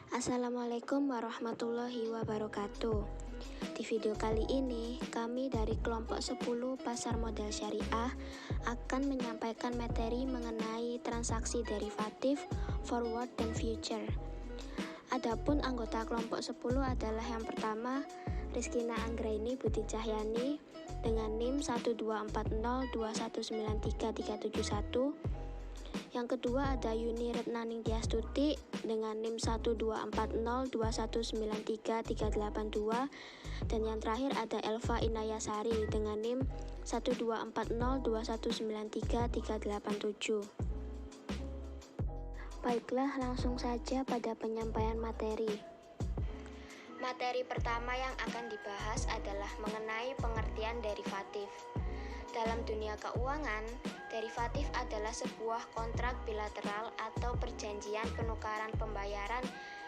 Assalamualaikum warahmatullahi wabarakatuh. Di video kali ini, kami dari kelompok 10 Pasar Modal Syariah akan menyampaikan materi mengenai transaksi derivatif, forward, dan future. Adapun anggota kelompok 10 adalah yang pertama, Rizkina Anggraini Budi Cahyani dengan NIM 12402193371. Yang kedua ada Yuni Retnaning Tiastuti dengan NIM 12402193382, dan yang terakhir ada Elva Inayasari dengan NIM 12402193387. Baiklah, langsung saja pada penyampaian materi. Materi pertama yang akan dibahas adalah mengenai pengertian derivatif. Dalam dunia keuangan, derivatif adalah sebuah kontrak bilateral atau perjanjian penukaran pembayaran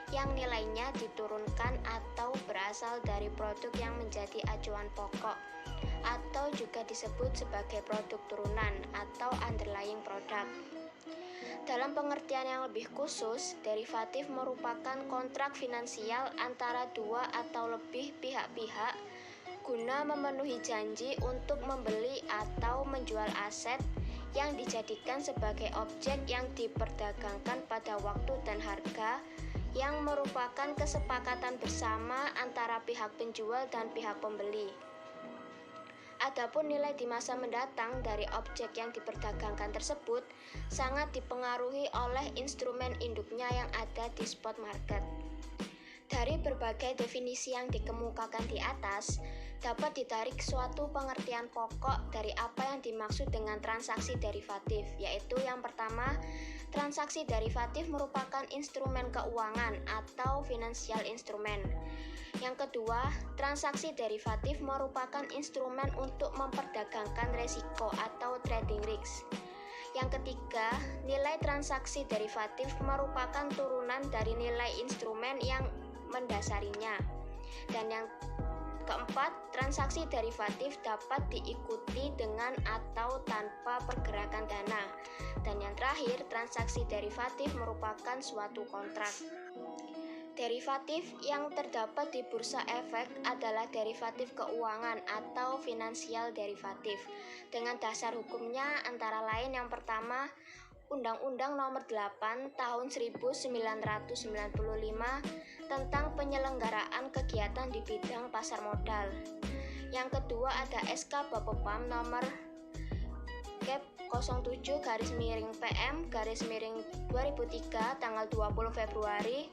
yang nilainya diturunkan atau berasal dari produk yang menjadi acuan pokok, atau juga disebut sebagai produk turunan atau underlying product. Dalam pengertian yang lebih khusus, derivatif merupakan kontrak finansial antara dua atau lebih pihak-pihak guna memenuhi janji untuk membeli atau menjual aset yang dijadikan sebagai objek yang diperdagangkan pada waktu dan harga yang merupakan kesepakatan bersama antara pihak penjual dan pihak pembeli. Adapun nilai di masa mendatang dari objek yang diperdagangkan tersebut sangat dipengaruhi oleh instrumen induknya yang ada di spot market. Dari berbagai definisi yang dikemukakan di atas, dapat ditarik suatu pengertian pokok dari apa yang dimaksud dengan transaksi derivatif, yaitu yang pertama, transaksi derivatif merupakan instrumen keuangan atau financial instrument. Yang kedua, transaksi derivatif merupakan instrumen untuk memperdagangkan resiko atau trading risk. Yang ketiga, nilai transaksi derivatif merupakan turunan dari nilai instrumen yang mendasarinya. Dan yang keempat, transaksi derivatif dapat diikuti dengan atau tanpa pergerakan dana. Dan yang terakhir, transaksi derivatif merupakan suatu kontrak. Derivatif yang terdapat di bursa efek adalah derivatif keuangan atau financial derivatif. Dengan dasar hukumnya antara lain yang pertama, Undang-Undang Nomor 8 Tahun 1995 tentang penyelenggaraan kegiatan di bidang pasar modal. Yang kedua ada SK Bapepam Nomor Cap 07/PM/2003 tanggal 20 Februari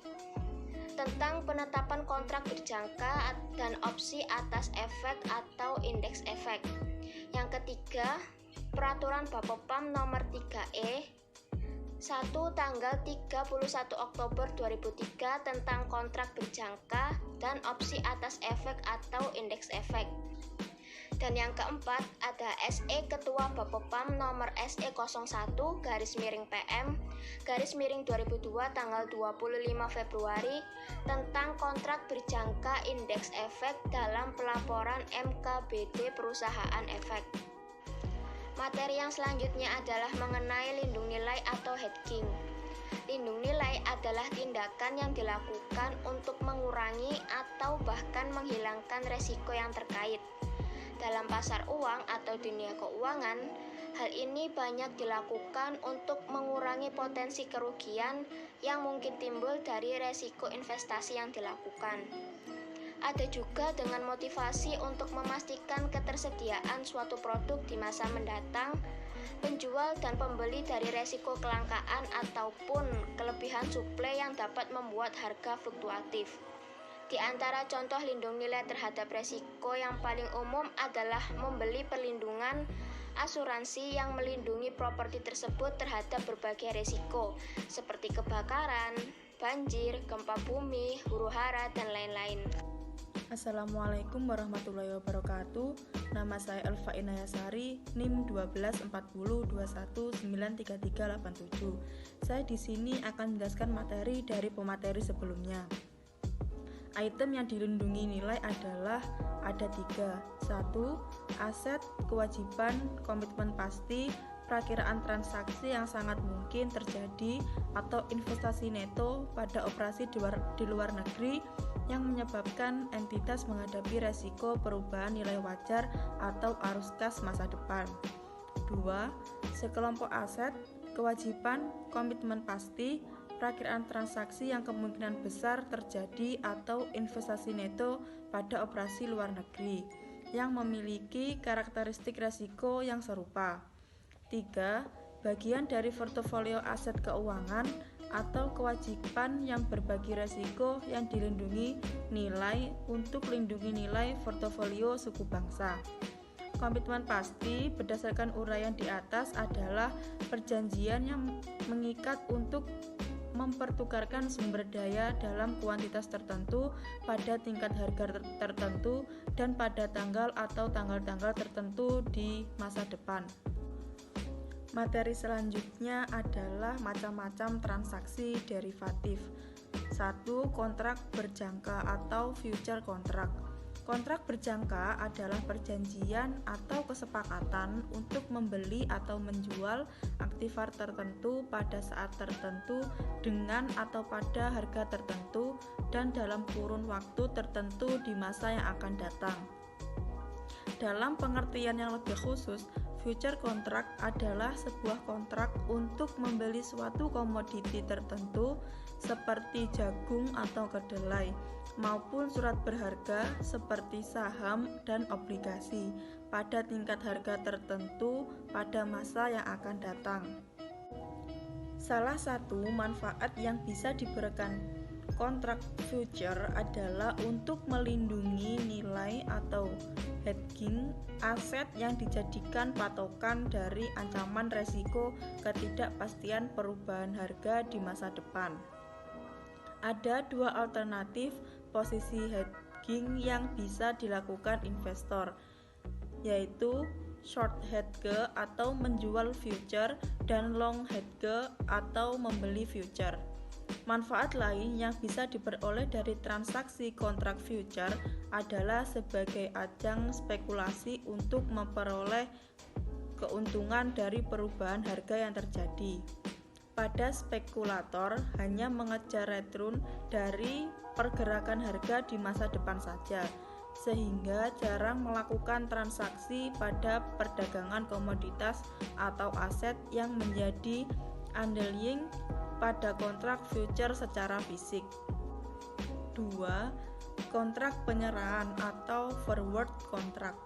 tentang penetapan kontrak berjangka dan opsi atas efek atau indeks efek. Yang ketiga, Peraturan Bapepam Nomor 3E 1 tanggal 31 Oktober 2003 tentang kontrak berjangka dan opsi atas efek atau indeks efek. Dan yang keempat ada SE Ketua Bapepam Nomor SE 01/PM/2002 tanggal 25 Februari tentang kontrak berjangka indeks efek dalam pelaporan MKBD perusahaan efek. Materi yang selanjutnya adalah mengenai lindung nilai atau hedging. Lindung nilai adalah tindakan yang dilakukan untuk mengurangi atau bahkan menghilangkan resiko yang terkait. Dalam pasar uang atau dunia keuangan, hal ini banyak dilakukan untuk mengurangi potensi kerugian yang mungkin timbul dari resiko investasi yang dilakukan. Ada juga dengan motivasi untuk memastikan ketersediaan suatu produk di masa mendatang, penjual dan pembeli dari resiko kelangkaan ataupun kelebihan suplai yang dapat membuat harga fluktuatif. Di antara contoh lindung nilai terhadap resiko yang paling umum adalah membeli perlindungan asuransi yang melindungi properti tersebut terhadap berbagai resiko seperti kebakaran, banjir, gempa bumi, huru-hara, dan lain-lain. Assalamualaikum warahmatullahi wabarakatuh. Nama saya Elva Inayasari, NIM 1240219337. Saya di sini akan menjelaskan materi dari pemateri sebelumnya. Item yang dilindungi nilai adalah ada 3. 1. Aset, kewajiban, komitmen pasti, perakiraan transaksi yang sangat mungkin mungkin terjadi atau investasi neto pada operasi di luar negeri yang menyebabkan entitas menghadapi resiko perubahan nilai wajar atau arus kas masa depan. 2. Sekelompok aset, kewajiban, komitmen pasti, perakiraan transaksi yang kemungkinan besar terjadi atau investasi neto pada operasi luar negeri yang memiliki karakteristik resiko yang serupa. 3. Bagian dari portofolio aset keuangan atau kewajiban yang berbagi resiko yang dilindungi nilai untuk lindungi nilai portofolio suku bangsa. Komitmen pasti berdasarkan uraian di atas adalah perjanjian yang mengikat untuk mempertukarkan sumber daya dalam kuantitas tertentu pada tingkat harga tertentu dan pada tanggal atau tanggal-tanggal tertentu di masa depan. Materi selanjutnya adalah macam-macam transaksi derivatif. 1. Kontrak berjangka atau future contract. Kontrak berjangka adalah perjanjian atau kesepakatan untuk membeli atau menjual aktivar tertentu pada saat tertentu dengan atau pada harga tertentu dan dalam kurun waktu tertentu di masa yang akan datang. Dalam pengertian yang lebih khusus, future contract adalah sebuah kontrak untuk membeli suatu komoditi tertentu seperti jagung atau kedelai maupun surat berharga seperti saham dan obligasi pada tingkat harga tertentu pada masa yang akan datang. Salah satu manfaat yang bisa diberikan kontrak future adalah untuk melindungi nilai atau hedging aset yang dijadikan patokan dari ancaman resiko ketidakpastian perubahan harga di masa depan. Ada dua alternatif posisi hedging yang bisa dilakukan investor, yaitu short hedge atau menjual future dan long hedge atau membeli future. Manfaat lain yang bisa diperoleh dari transaksi kontrak future adalah sebagai ajang spekulasi untuk memperoleh keuntungan dari perubahan harga yang terjadi. Pada spekulator hanya mengejar return dari pergerakan harga di masa depan saja, sehingga jarang melakukan transaksi pada perdagangan komoditas atau aset yang menjadi underlying pada kontrak future secara fisik. 2. Kontrak penyerahan atau forward contract.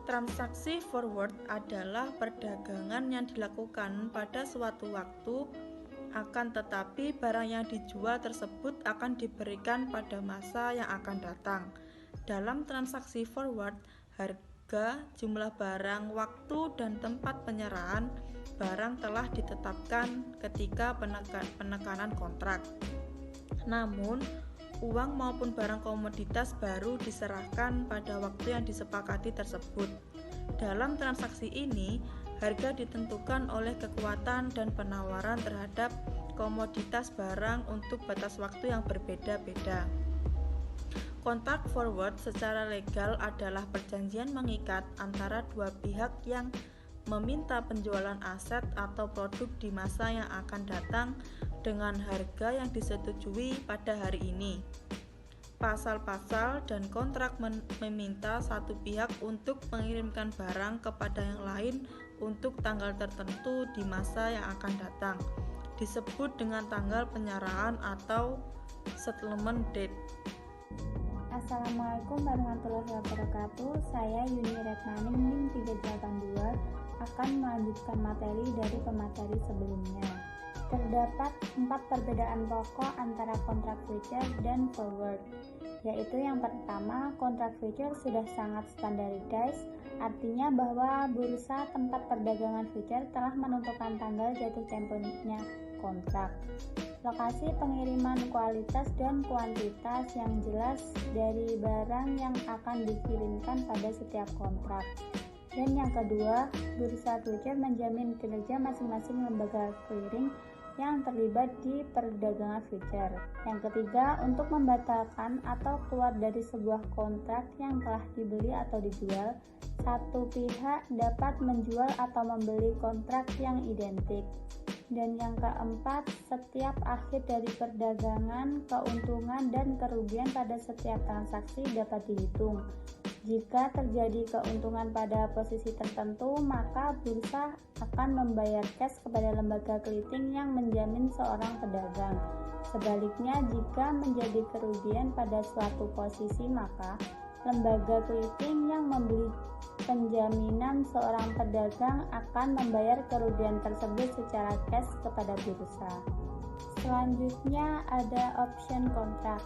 Transaksi forward adalah perdagangan yang dilakukan pada suatu waktu, akan tetapi barang yang dijual tersebut akan diberikan pada masa yang akan datang. Dalam transaksi forward, harga, jumlah barang, waktu, dan tempat penyerahan barang telah ditetapkan ketika penekanan kontrak. Namun, uang maupun barang komoditas baru diserahkan pada waktu yang disepakati tersebut. Dalam transaksi ini, harga ditentukan oleh kekuatan dan penawaran terhadap komoditas barang untuk batas waktu yang berbeda-beda. Kontrak forward secara legal adalah perjanjian mengikat antara dua pihak yang meminta penjualan aset atau produk di masa yang akan datang dengan harga yang disetujui pada hari ini. Pasal-pasal dan kontrak meminta satu pihak untuk mengirimkan barang kepada yang lain untuk tanggal tertentu di masa yang akan datang, disebut dengan tanggal penyerahan atau settlement date. Assalamualaikum warahmatullahi wabarakatuh. Saya Yuni Retnaning NIM 382 akan melanjutkan materi dari pemateri sebelumnya. Terdapat 4 perbedaan pokok antara kontrak future dan forward, yaitu yang pertama, kontrak future sudah sangat standardized, artinya bahwa bursa tempat perdagangan future telah menentukan tanggal jatuh temponya kontrak, lokasi pengiriman, kualitas dan kuantitas yang jelas dari barang yang akan dikirimkan pada setiap kontrak. Dan yang kedua, bursa future menjamin kinerja masing-masing lembaga clearing yang terlibat di perdagangan future. Yang ketiga, untuk membatalkan atau keluar dari sebuah kontrak yang telah dibeli atau dijual, satu pihak dapat menjual atau membeli kontrak yang identik. Dan yang keempat, setiap akhir dari perdagangan, keuntungan dan kerugian pada setiap transaksi dapat dihitung. Jika terjadi keuntungan pada posisi tertentu, maka bursa akan membayar cash kepada lembaga clearing yang menjamin seorang pedagang. Sebaliknya, jika menjadi kerugian pada suatu posisi, maka lembaga clearing yang membeli penjaminan seorang pedagang akan membayar kerugian tersebut secara cash kepada bursa. Selanjutnya ada option kontrak.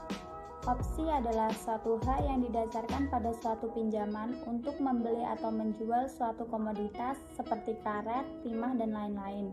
Opsi adalah suatu hak yang didasarkan pada suatu pinjaman untuk membeli atau menjual suatu komoditas seperti karet, timah, dan lain-lain,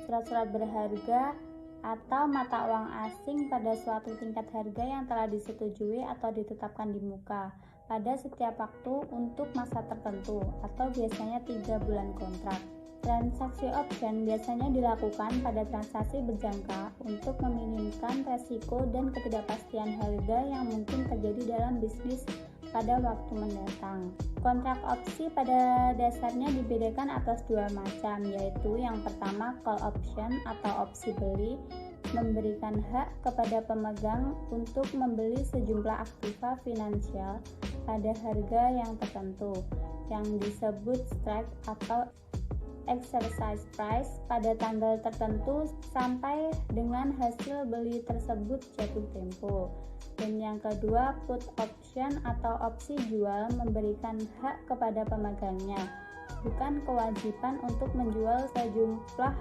surat-surat berharga, atau mata uang asing pada suatu tingkat harga yang telah disetujui atau ditetapkan di muka pada setiap waktu untuk masa tertentu atau biasanya 3 bulan kontrak. Transaksi option biasanya dilakukan pada transaksi berjangka untuk meminimkan resiko dan ketidakpastian harga yang mungkin terjadi dalam bisnis pada waktu mendatang. Kontrak opsi pada dasarnya dibedakan atas dua macam, yaitu yang pertama call option atau opsi beli, memberikan hak kepada pemegang untuk membeli sejumlah aktiva finansial pada harga yang tertentu, yang disebut strike atau exercise price pada tanggal tertentu sampai dengan hasil beli tersebut jatuh tempo. Dan yang kedua, put option atau opsi jual, memberikan hak kepada pemegangnya, bukan kewajiban untuk menjual sejumlah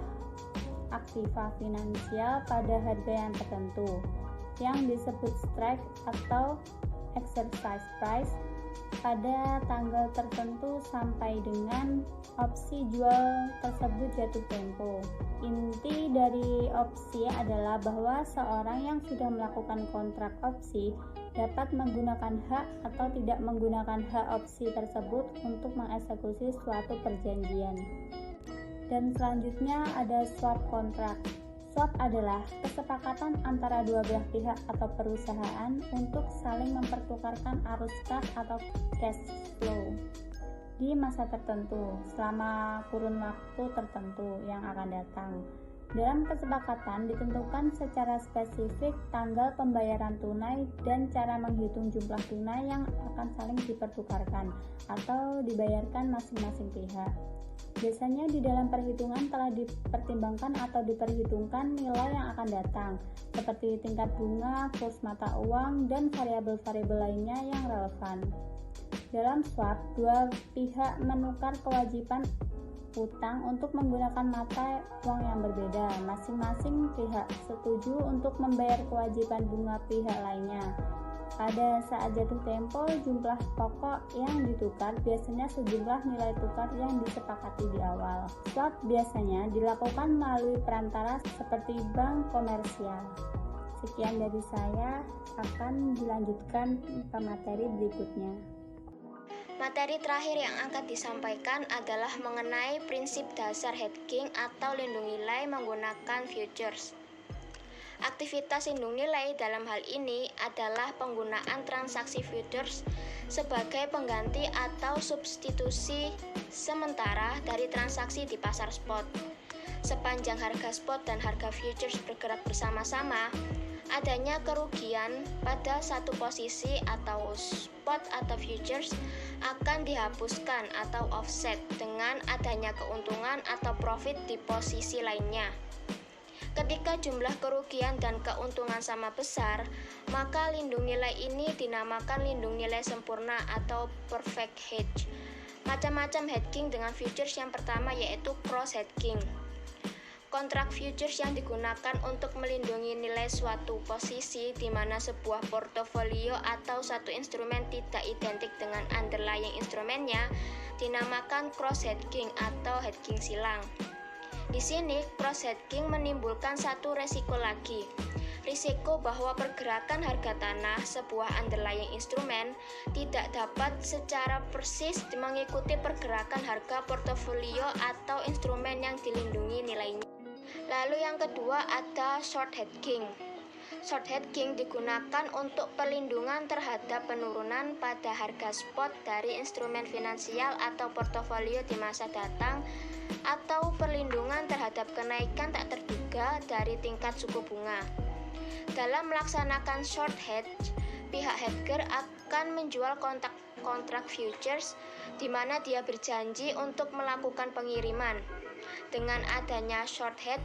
aktiva finansial pada harga yang tertentu, yang disebut strike atau exercise price pada tanggal tertentu sampai dengan opsi jual tersebut jatuh tempo. Inti dari opsi adalah bahwa seorang yang sudah melakukan kontrak opsi dapat menggunakan hak atau tidak menggunakan hak opsi tersebut untuk mengeksekusi suatu perjanjian. Dan selanjutnya ada swap kontrak. Swap adalah kesepakatan antara dua belah pihak atau perusahaan untuk saling mempertukarkan arus kas atau cash flow di masa tertentu selama kurun waktu tertentu yang akan datang. Dalam kesepakatan ditentukan secara spesifik tanggal pembayaran tunai dan cara menghitung jumlah tunai yang akan saling dipertukarkan atau dibayarkan masing-masing pihak. Biasanya di dalam perhitungan telah dipertimbangkan atau diperhitungkan nilai yang akan datang, seperti tingkat bunga, kurs mata uang, dan variabel-variabel lainnya yang relevan. Dalam swap, dua pihak menukar kewajiban utang untuk menggunakan mata uang yang berbeda. Masing-masing pihak setuju untuk membayar kewajiban bunga pihak lainnya. Pada saat jatuh tempo, jumlah pokok yang ditukar biasanya sejumlah nilai tukar yang disepakati di awal. Swap biasanya dilakukan melalui perantara seperti bank komersial. Sekian dari saya, akan dilanjutkan ke materi berikutnya. Materi terakhir yang akan disampaikan adalah mengenai prinsip dasar hedging atau lindung nilai menggunakan futures. Aktivitas lindung nilai dalam hal ini adalah penggunaan transaksi futures sebagai pengganti atau substitusi sementara dari transaksi di pasar spot. Sepanjang harga spot dan harga futures bergerak bersama-sama, adanya kerugian pada satu posisi atau spot atau futures akan dihapuskan atau offset dengan adanya keuntungan atau profit di posisi lainnya. Ketika jumlah kerugian dan keuntungan sama besar, maka lindung nilai ini dinamakan lindung nilai sempurna atau perfect hedge. Macam-macam hedging dengan futures yang pertama yaitu cross hedging. Kontrak futures yang digunakan untuk melindungi nilai suatu posisi di mana sebuah portofolio atau satu instrumen tidak identik dengan underlying instrumennya dinamakan cross hedging atau hedging silang. Di sini, cross hedging menimbulkan satu resiko lagi. Risiko bahwa pergerakan harga tanah sebuah underlying instrumen tidak dapat secara persis mengikuti pergerakan harga portofolio atau instrumen yang dilindungi nilainya. Lalu yang kedua ada short hedging. Short hedging digunakan untuk perlindungan terhadap penurunan pada harga spot dari instrumen finansial atau portofolio di masa datang atau perlindungan terhadap kenaikan tak terduga dari tingkat suku bunga. Dalam melaksanakan short hedge, pihak hedger akan menjual kontrak futures di mana dia berjanji untuk melakukan pengiriman. Dengan adanya short hedge,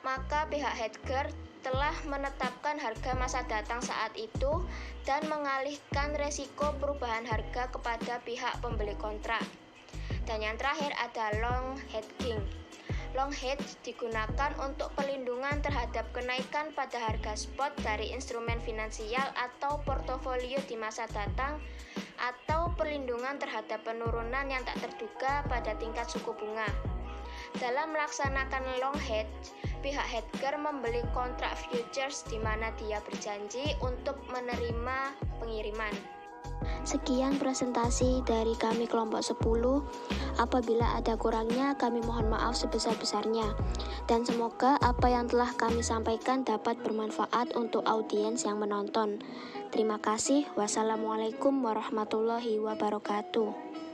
maka pihak hedger telah menetapkan harga masa datang saat itu dan mengalihkan resiko perubahan harga kepada pihak pembeli kontrak. Dan yang terakhir ada long hedging. Long hedge digunakan untuk perlindungan terhadap kenaikan pada harga spot dari instrumen finansial atau portofolio di masa datang, atau perlindungan terhadap penurunan yang tak terduga pada tingkat suku bunga. Dalam melaksanakan long hedge, pihak hedger membeli kontrak futures di mana dia berjanji untuk menerima pengiriman. Sekian presentasi dari kami kelompok 10. Apabila ada kurangnya, kami mohon maaf sebesar-besarnya. Dan semoga apa yang telah kami sampaikan dapat bermanfaat untuk audiens yang menonton. Terima kasih. Wassalamualaikum warahmatullahi wabarakatuh.